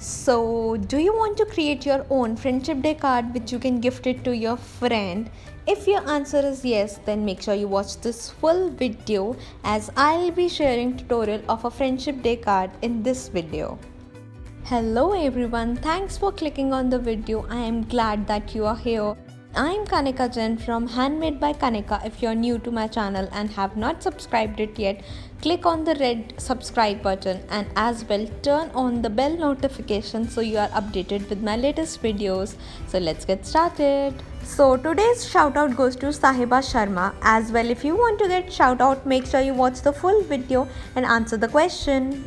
So, do you want to create your own Friendship Day card which you can gift it to your friend? If your answer is yes, then make sure you watch this full video as I'll be sharing tutorial of a Friendship Day card in this video. Hello everyone, thanks for clicking on the video. I am glad that you are here. I'm Kanika Jain from Handmade by Kanika. If you're new to my channel and have not subscribed it yet, click on the red subscribe button and as well turn on the bell notification so you are updated with my latest videos. So let's get started. So today's shout out goes to Sahiba Sharma. As well, if you want to get shout out, make sure you watch the full video and answer the question.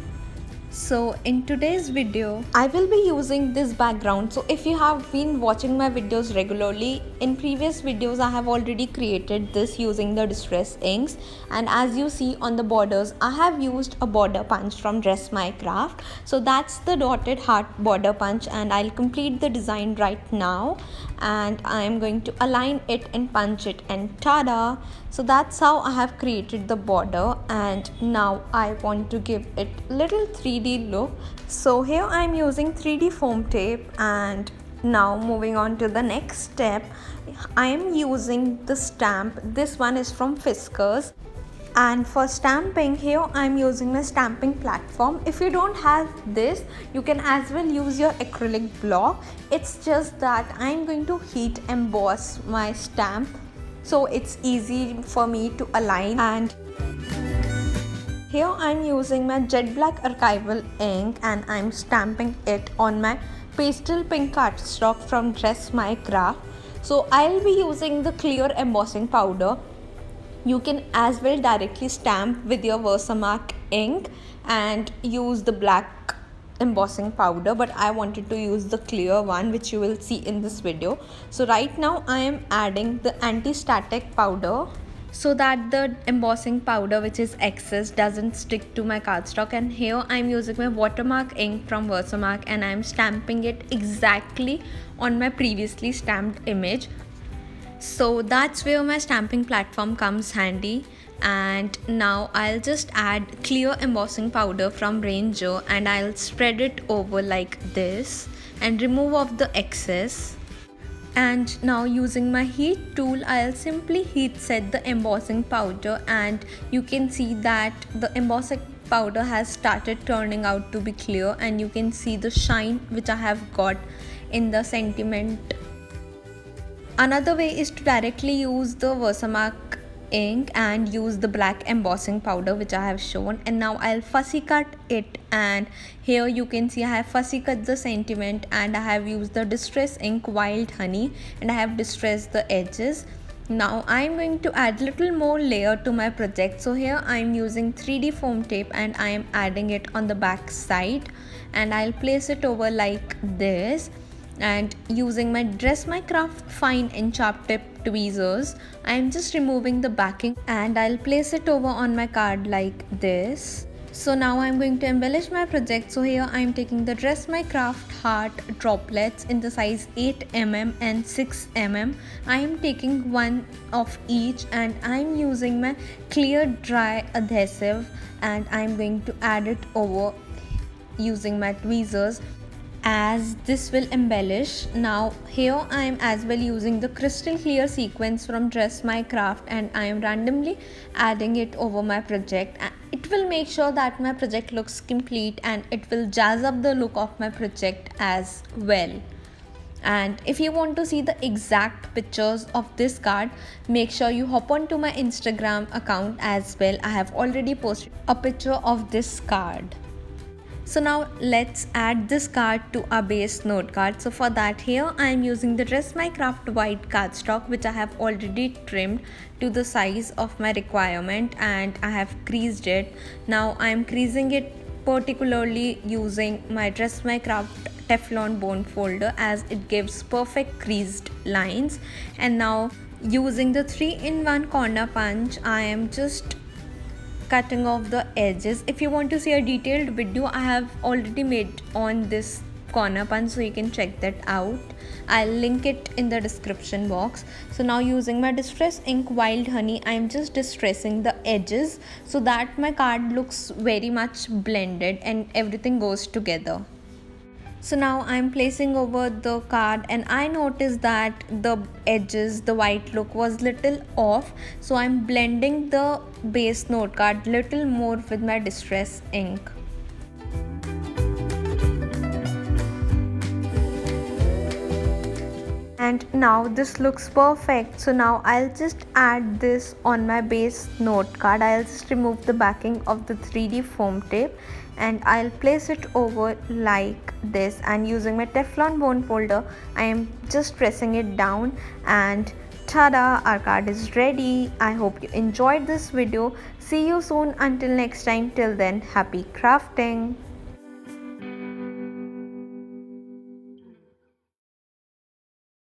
So in today's video, I will be using this background. So if you have been watching my videos regularly, in previous videos I have already created this using the distress inks, and as you see on the borders, I have used a border punch from Dress My Craft. So that's the dotted heart border punch, and I'll complete the design right now and I am going to align it and punch it, and tada! So that's how I have created the border, and now I want to give it little 3D look. So here I am using 3D foam tape, and now moving on to the next step, I am using the stamp. This one is from Fiskars. And for stamping, here I am using my stamping platform. If you don't have this, you can as well use your acrylic block. It's just that I am going to heat emboss my stamp, so it's easy for me to align. And here I'm using my jet black archival ink and I'm stamping it on my pastel pink cardstock from Dress My Craft. So I'll be using the clear embossing powder. You can as well directly stamp with your Versamark ink and use the black embossing powder, but I wanted to use the clear one which you will see in this video. So right now I am adding the anti-static powder so that the embossing powder which is excess doesn't stick to my cardstock. And here I'm using my watermark ink from Versamark and I'm stamping it exactly on my previously stamped image. So that's where my stamping platform comes handy. And now I'll just add clear embossing powder from Ranger and I'll spread it over like this and remove off the excess. And now using my heat tool, I'll simply heat set the embossing powder, and you can see that the embossing powder has started turning out to be clear, and you can see the shine which I have got in the sentiment. Another way is to directly use the Versamark ink and use the black embossing powder which I have shown, and now I'll fussy cut it. And here you can see I have fussy cut the sentiment and I have used the distress ink Wild Honey and I have distressed the edges. Now I'm going to add little more layer to my project. So here I'm using 3D foam tape and I am adding it on the back side, and I'll place it over like this. And using my Dress My Craft fine and sharp tip tweezers, I am just removing the backing and I'll place it over on my card like this. So now I'm going to embellish my project. So here I'm taking the Dress My Craft heart droplets in the size 8mm and 6mm. I am taking one of each and I'm using my clear dry adhesive and I'm going to add it over using my tweezers, as this will embellish. Now here I am as well using the crystal clear sequence from Dress My Craft and I am randomly adding it over my project. It will make sure that my project looks complete and it will jazz up the look of my project as well. And if you want to see the exact pictures of this card, make sure you hop on to my Instagram account as well. I have already posted a picture of this card. So now let's add this card to our base note card. So for that, here I am using the Dress My Craft white cardstock which I have already trimmed to the size of my requirement and I have creased it. Now I am creasing it particularly using my Dress My Craft Teflon bone folder as it gives perfect creased lines. And now using the 3-in-1 corner punch, I am just cutting off the edges. If you want to see a detailed video, I have already made on this corner punch, so you can check that out. I'll link it in the description box. So now using my distress ink Wild Honey, I'm just distressing the edges so that my card looks very much blended and everything goes together. So now I'm placing over the card and I noticed that the edges, the white look was little off. So I'm blending the base note card little more with my distress ink. And now this looks perfect. So now I'll just add this on my base note card. I'll just remove the backing of the 3D foam tape and I'll place it over like this, and using my Teflon bone folder I am just pressing it down, and tada, our card is ready. I hope you enjoyed this video. See you soon. Until next time, till then, happy crafting.